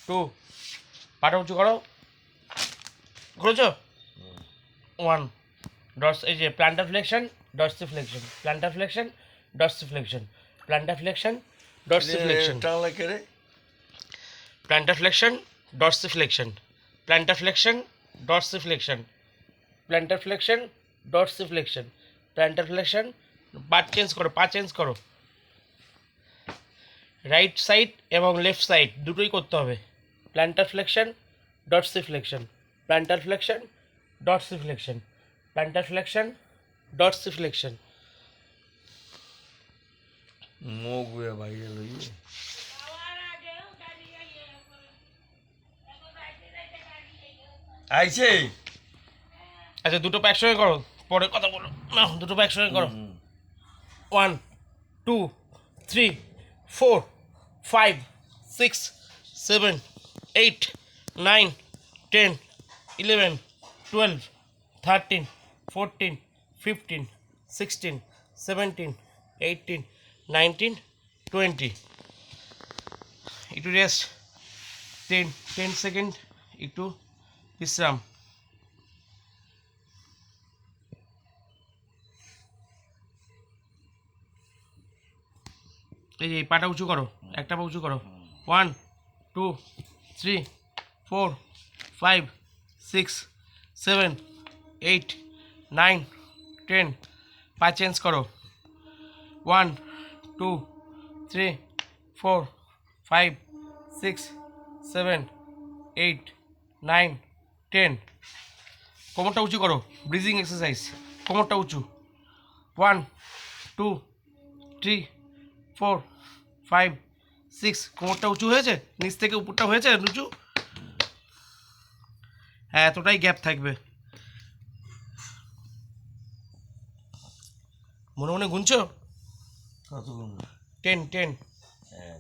2 পাটা উঁচু করো, করেছো? 1 ডর্স, এই যে plantar flexion, dorsiflexion, plantar flexion, dorsiflexion, plantar flexion, dorsiflexion, টানলে কে রে? Plantar flexion, dorsiflexion, plantar flexion, dorsiflexion, plantar flexion, dorsiflexion, plantar flexion. পা চেঞ্জ করো, পা চেঞ্জ করো, রাইট সাইড এবং লেফট সাইড দুটোই করতে হবে। Plantar flexion, dorsiflexion, plantar flexion, dorsiflexion, plantar flexion, dorsiflexion. মুখ বুয়ে বাইরে লইয়ে আইছে। আচ্ছা দুটো পা একসঙ্গে করো, পরে কথা বলো না, দুটো পা একসঙ্গে করো। 1 2 3 4 5 6 7 8 9 10 11 12 13 14 15 16 17 18 19 20। একটু রেস্ট, 10 সেকেন্ড একটু বিশ্রাম। এই যে এই পাটা উঁচু করো, একটা পা উঁচু করো। 1 2 3 4 5 6 7 8 9 10। পা চেঞ্জ করো। 1 2 3 4 5 6 7 8 9 10। কোমরটা উঁচু করো, ব্রিজিং এক্সারসাইজ, কোমরটা উঁচু। 1 2 3 4 5 6। কোমরটা উঁচু হয়েছে, নিচ থেকে উপরটা হয়েছে উঁচু। হ্যাঁ, এতটাই গ্যাপ থাকবে। মনে মনে গুনছো? কতক্ষণ? 10 10। হ্যাঁ।